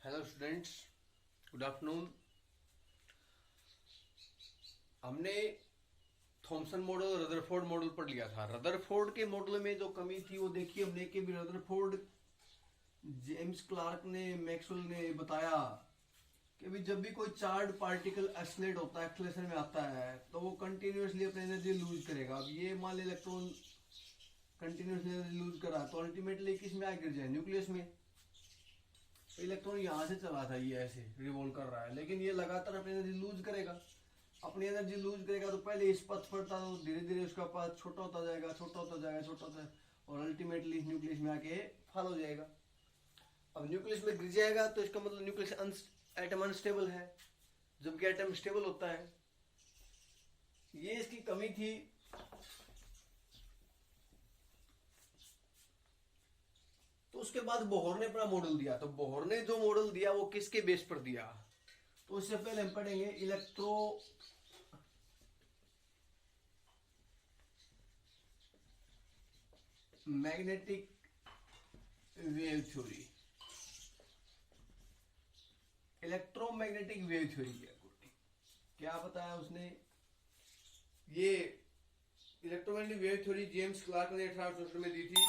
Hello students, good afternoon. हमने Thompson model और Rutherford model पढ़ लिया था। रदरफोर्ड के मॉडल में जो कमी थी वो देखी हमने कि रदरफोर्ड जेम्स क्लार्क ने मैक्सवेल ने बताया कि भी जब भी कोई चार्ज पार्टिकल एक्सलेट होता है, एक्सलेशन में आता है, तो वो कंटिन्यूसली अपनी एनर्जी लूज करेगा। अब ये मान ली इलेक्ट्रॉन कंटिन्यूसली एनर्जी लूज करा तो अल्टीमेटली किस में आ गिर जाए? न्यूक्लियस में। इलेक्ट्रॉन यहाँ से चला था, ये ऐसे रिवॉल्व कर रहा है, लेकिन ये लगातार अपनी एनर्जी लूज करेगा। अपनी एनर्जी लूज करेगा तो पहले इस पथ पर था, तो धीरे धीरे उसका पथ छोटा होता जाएगा, छोटा होता जाएगा, छोटा होता जाएगा, और अल्टीमेटली न्यूक्लियस में आके फॉल हो जाएगा। अब न्यूक्लियस में गिर जाएगा तो इसका मतलब न्यूक्लियस एटम अनस्टेबल है, जबकि एटम स्टेबल होता है। ये इसकी कमी थी। तो उसके बाद बोहर ने अपना मॉडल दिया। तो बोहर ने जो मॉडल दिया वो किसके बेस पर दिया? तो उससे पहले हम पढ़ेंगे magnetic wave theory. Electromagnetic wave theory क्या बताया उसने? ये electromagnetic wave theory James Clerk ने 1864 में दी थी।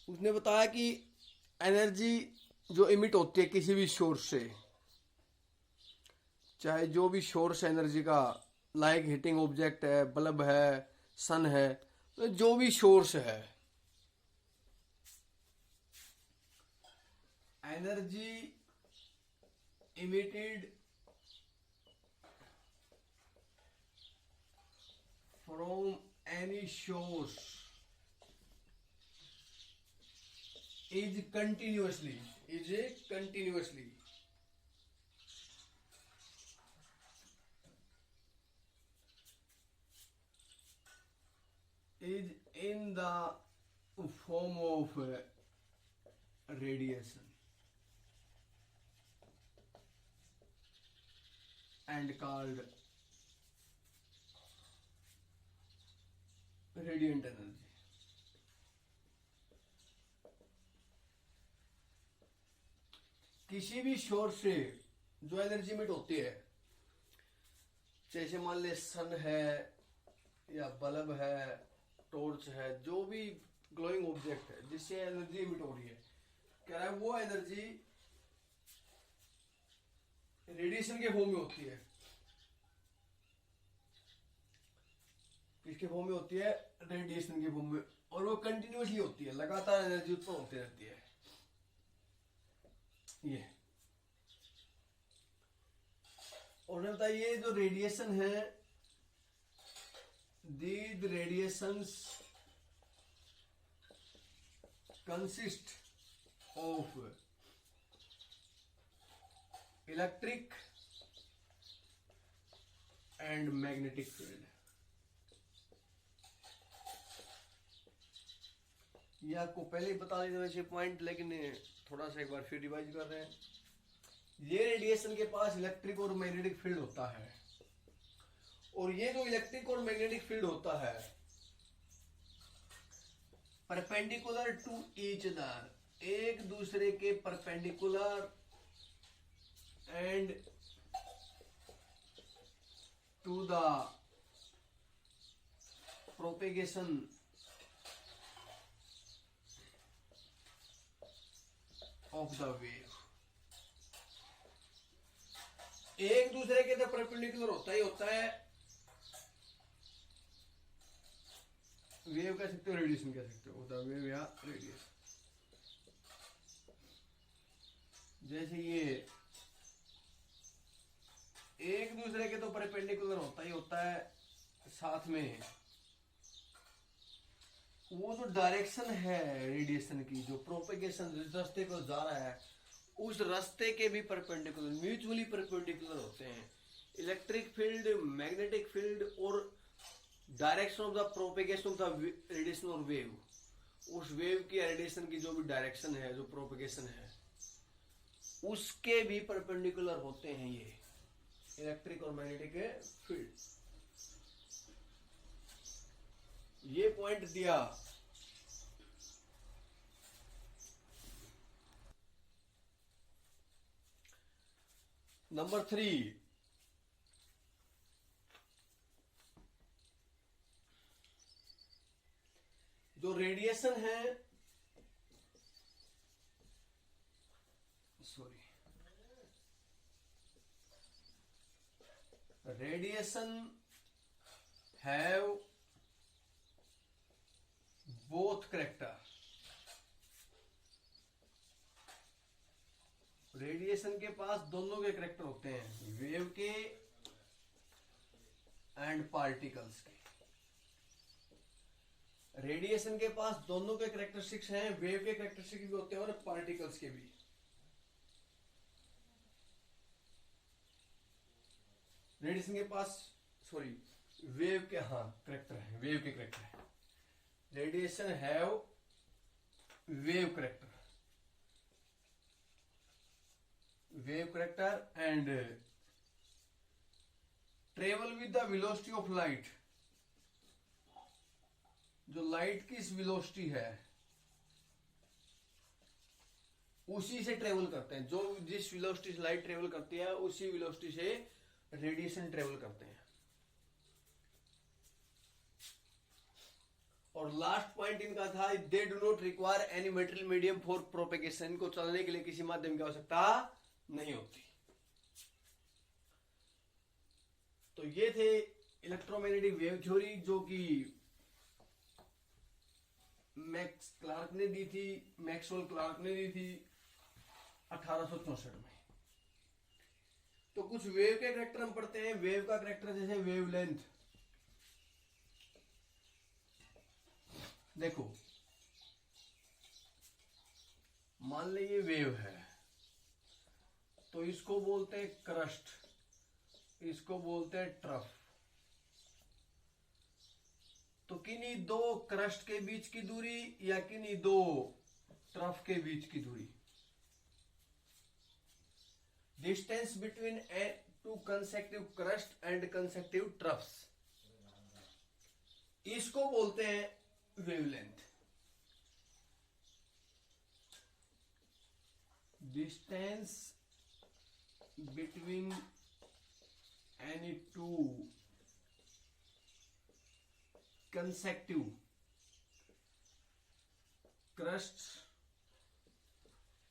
उसने बताया कि एनर्जी जो इमिट होती है किसी भी सोर्स से, चाहे जो भी सोर्स एनर्जी का, लाइक हीटिंग ऑब्जेक्ट है, बल्ब है, सन है, तो जो भी सोर्स है, energy emitted from any source is continuously is in the form of radiation and called radiant energy. किसी भी सोर्स से जो एनर्जी इमिट होती है, जैसे मान ले सन है या बल्ब है, टॉर्च है, जो भी ग्लोइंग ऑब्जेक्ट है जिससे एनर्जी इमिट हो रही है, कह रहा है वो एनर्जी रेडिएशन के फॉर्म में होती है। किसके फॉर्म में होती है? रेडिएशन के फॉर्म में। और वो कंटिन्यूसली होती है, लगातार एनर्जी उत्पन्न होती रहती है। ये और बताइए जो रेडिएशन है, these radiations consist of electric and magnetic field. ये आपको पहले ही बता देते वैसे पॉइंट, लेकिन थोड़ा सा एक बार फिर रिवाइज कर रहे हैं। ये रेडिएशन के पास इलेक्ट्रिक और मैग्नेटिक फील्ड होता है, और ये जो इलेक्ट्रिक और मैग्नेटिक फील्ड होता है परपेंडिकुलर टू ईच अदर, एक दूसरे के perpendicular and to the propagation of the wave. एक दूसरे के तो परपेंडिकुलर होता ही होता है। वेव कह सकते हो, रेडिएशन कह सकते हो, द वेव या रेडिएशन। जैसे ये एक दूसरे के तो परपेंडिकुलर होता ही होता है, साथ में वो जो डायरेक्शन है रेडिएशन की, जो प्रोपेगेशन जिस रास्ते को जा रहा है, उस रास्ते के भी परपेंडिकुलर, म्यूचुअली परपेंडिकुलर होते हैं। इलेक्ट्रिक फील्ड, मैग्नेटिक फील्ड और direction of the propagation of the radiation और वेव, उस वेव की रेडिएशन की जो भी डायरेक्शन है, जो प्रोपेगेशन है, उसके भी परपेंडिकुलर होते हैं ये इलेक्ट्रिक और मैग्नेटिक फील्ड। ये पॉइंट दिया। नंबर 3, जो रेडिएशन है, sorry, radiation have both character. Radiation के पास दोनों के करेक्टर होते हैं, वेव के एंड पार्टिकल्स के। रेडिएशन के पास दोनों के करेक्टरिस्टिक्स हैं, वेव के करेक्टरिस्टिक्स भी होते हैं और पार्टिकल्स के भी। रेडिएशन के पास, सॉरी, वेव के, हाँ, करेक्टर है, वेव के करेक्टर है। Radiation have wave character, wave character and travel with the velocity of light. जो लाइट की वेलोसिटी है उसी से ट्रेवल करते हैं, जो जिस वेलोसिटी से लाइट ट्रेवल करती है उसी वेलोसिटी से रेडिएशन ट्रेवल करते हैं। और लास्ट पॉइंट इनका था, they do not require any material medium for propagation. इनको चलने के लिए किसी माध्यम की आवश्यकता नहीं होती। तो ये थे इलेक्ट्रोमैग्नेटिक वेव थ्योरी, जो कि मैक्सवेल क्लार्क ने दी थी 1864 में। तो कुछ वेव के करेक्टर हम पढ़ते हैं। वेव का करेक्टर जैसे वेवलेंथ, देखो, मान लीजिए वेव है तो इसको बोलते हैं क्रस्ट, इसको बोलते हैं ट्रफ। तो किन्हीं दो क्रस्ट के बीच की दूरी या किन्हीं दो ट्रफ के बीच की दूरी, distance between two consecutive crust and consecutive troughs, इसको बोलते हैं wavelength. Distance between any two consecutive crust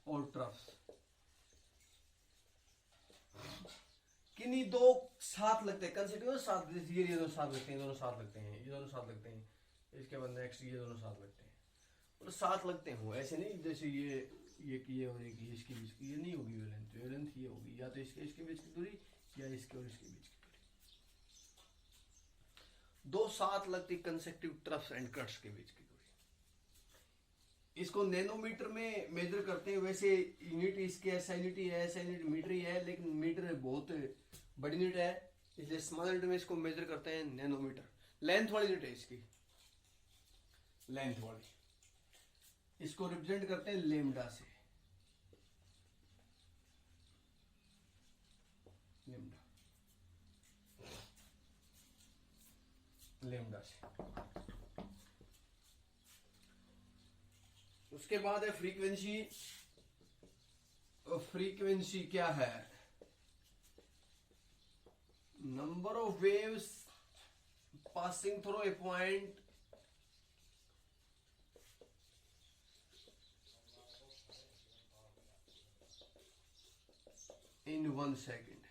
और ट्रफ्स, किन्हीं दो साथ लगते हैं, कंसेक्टिव साथ, ये दोनों साथ लगते हैं, दोनों साथ लगते हैं, ये दोनों साथ लगते हैं, इसके बाद नेक्स्ट ये दोनों साथ लगते हैं, और साथ लगते हो, ऐसे नहीं जैसे ये किए और एक ये इसके बीच की, ये नहीं होगी वेवलेंथ। वेवलेंथ ये होगी या तो इसके बीच की दूरी या इसके और इसके बीच की दूरी। दो साथ लगती कंसेक्टिव ट्रफ्स एंड क्रस्ट के बीच की दूरी। इसको नैनोमीटर में मेजर करते हैं। वैसे यूनिट इसकी ऐसा यूनिट ही है, ऐसा यूनिट मीटर ही है, लेकिन मीटर बहुत बड़ी यूनिट है, इसलिए स्मॉल यूनिट में इसको मेजर करते हैं नैनोमीटर। लेंथ वाली यूनिट है इसकी, लेंथ वाली। इसको रिप्रेजेंट करते हैं लेमडा से, लेमडा से। उसके बाद है फ्रीक्वेंसी। फ्रीक्वेंसी क्या है? Number of waves passing through a point in 1 second।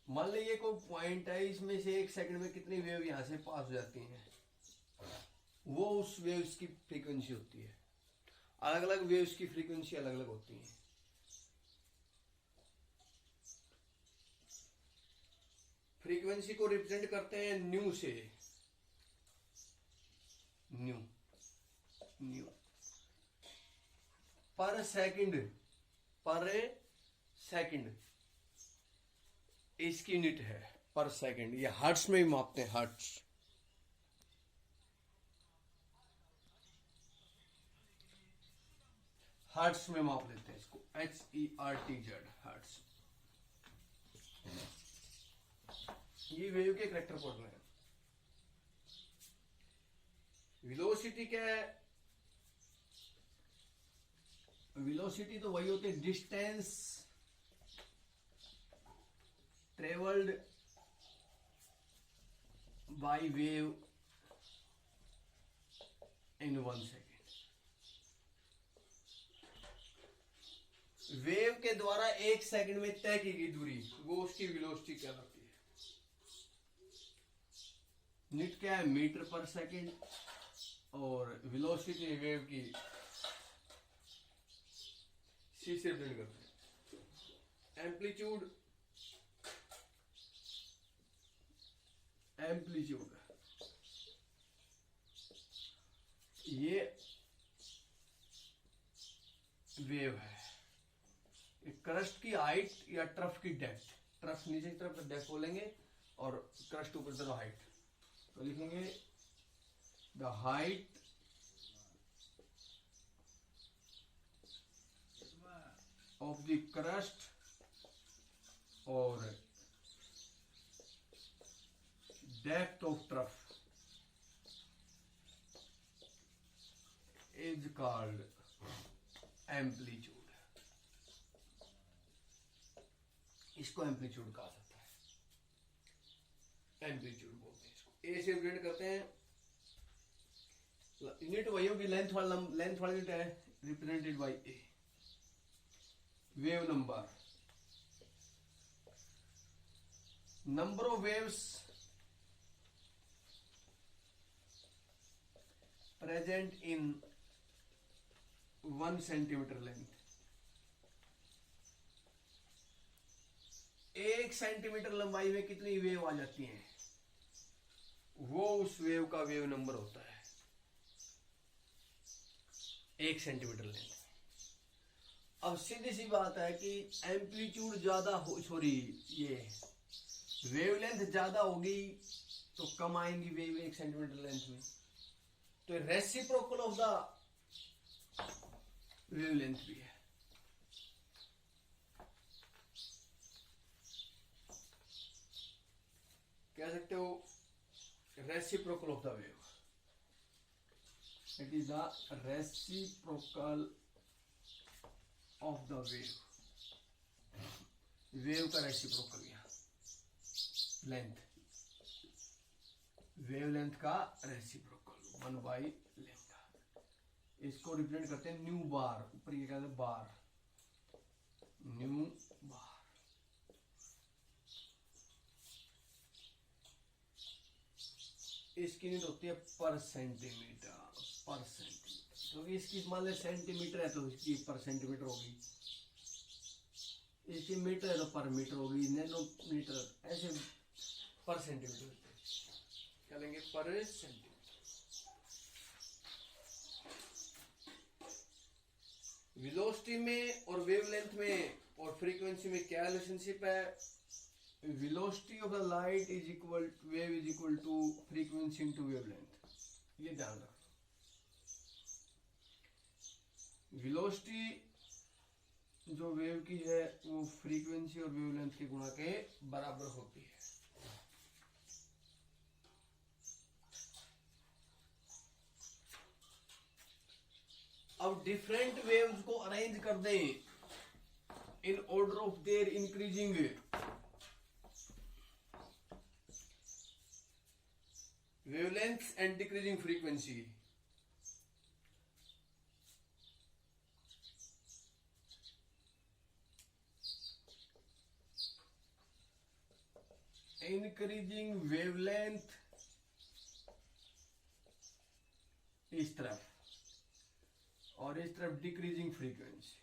मान लीजिए कोई पॉइंट है, इसमें से 1 सेकंड में कितनी वेव यहां से पास हो जाती हैं, वो उस वेव्स की फ्रीक्वेंसी होती है। अलग अलग वेव्स की फ्रीक्वेंसी अलग अलग होती है। फ्रीक्वेंसी को रिप्रेजेंट करते हैं न्यू से, न्यू पर सेकंड, इसकी यूनिट है पर सेकंड। ये हर्ट्ज में ही मापते हैं, हर्ट्ज में माप लेते हैं इसको, HERTZ, हर्ट्ज। ये वेव के करैक्टर पढ़ रहे हैं। वेलोसिटी क्या है? वेलोसिटी तो वही होती है, distance travelled by wave in 1 second. Wave के द्वारा 1 सेकंड में तय की गई दूरी, वो उसकी वेलोसिटी कहलाती है। नीट क्या है, मीटर पर सेकंड, और वेलोसिटी वेव की सी से रिप्रेजेंट करते हैं। एम्पलीट्यूड ये वेव है। क्रस्ट की हाइट या ट्रफ की डेप्थ, ट्रफ नीचे की तरफ डेप्थ बोलेंगे और क्रस्ट ऊपर तरफ हाइट, तो लिखेंगे the height of the crust और depth of trough is called amplitude. इसको एम्पलीट्यूड कहा जाता है, एम्पलीट्यूड बोलते हैं इसको। ए से रिप्रेजेंट करते हैं, यूनिट वही होगी, लेंथ वाला यूनिट है represented by A. Wave number of waves present in 1 centimetre length. 1 centimetre लंबाई में कितनी वेव आ जाती हैं, वो उस वेव का वेव नंबर होता है 1 सेंटीमीटर लेंथ। अब सीधी सी बात है कि एम्पलीट्यूड ज्यादा हो, सॉरी ये वेवलेंथ ज्यादा होगी तो कम आएंगी वेव 1 सेंटीमीटर लेंथ में, तो रेसिप्रोकल ऑफ द वेवलेंथ भी है। कह सकते हो reciprocal of the wave, it is the reciprocal of the wave. Wave का रेसिप्रोकल यहां लेंथ, वेव लेंथ का रेसिप्रोकल 1/λ। इसको रिप्रेजेंट करते हैं न्यू बार, ऊपर ये कहते हैं बार, न्यू बार। इसकी यूनिट होती है पर सेंटीमीटर, क्योंकि इसकी मान ले सेंटीमीटर है तो इसकी पर सेंटीमीटर होगी, इसकी मीटर है तो पर मीटर होगी, नैनोमीटर ऐसे पर सेंटीमीटर क्या लेंगे, पर सेंटीमीटर। वेलोसिटी में और वेवलेंथ में और फ्रीक्वेंसी में क्या रिलेशनशिप है, velocity of the light is equal wave is equal to frequency into wavelength, ये ध्यान रखो। वेलोसिटी जो वेव की है वो फ्रीक्वेंसी और वेवलेंथ के गुणा के बराबर होती है। अब डिफरेंट वेव्स को अरेंज कर दें in order of their increasing wavelength and decreasing frequency. Increasing wavelength इस तरफ और इस तरफ डिक्रीजिंग फ्रीक्वेंसी।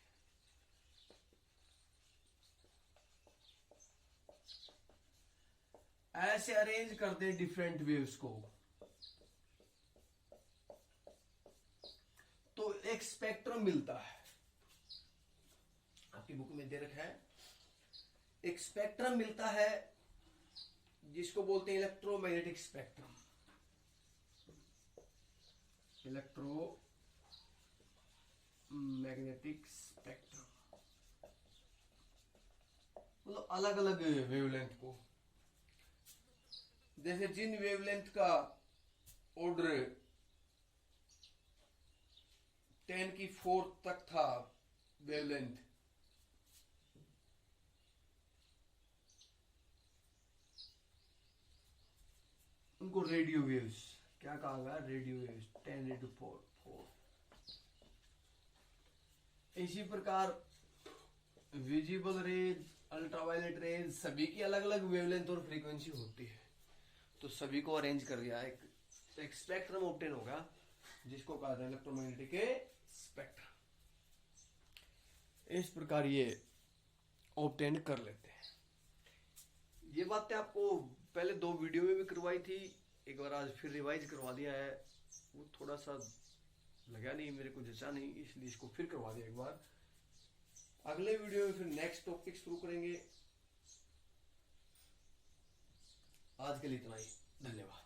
ऐसे अरेंज करते हैं डिफरेंट वेव्स को तो एक स्पेक्ट्रम मिलता है। आपकी बुक में दे रखा है, एक स्पेक्ट्रम मिलता है जिसको बोलते हैं इलेक्ट्रोमैग्नेटिक स्पेक्ट्रम। इलेक्ट्रोमैग्नेटिक स्पेक्ट्रम मतलब अलग अलग वेवलेंथ को, जैसे जिन वेवलेंथ का ऑर्डर 10⁴ तक था वेवलेंथ, उनको रेडियो वेव्स क्या कहा गया, रेडियो वेव्स 10⁻⁴। इसी प्रकार विजिबल रेज, अल्ट्रावायलेट रेज, सभी की अलग अलग वेवलेंथ और फ्रीक्वेंसी होती है। तो सभी को अरेंज कर दिया, एक स्पेक्ट्रम ऑब्टेन होगा जिसको कहा जाता है इलेक्ट्रोमैग्नेटिक स्पेक्ट्रम। इस प्रकार ये ऑब्टेन कर लेते हैं। ये बातें आपको पहले 2 वीडियो में भी करवाई थी, एक बार आज फिर रिवाइज करवा दिया है। वो थोड़ा सा लगा नहीं, मेरे को जचा नहीं, इसलिए इसको फिर करवा दिया एक बार। अगले वीडियो में फिर नेक्स्ट टॉपिक शुरू करेंगे। आज के लिए इतना ही, धन्यवाद।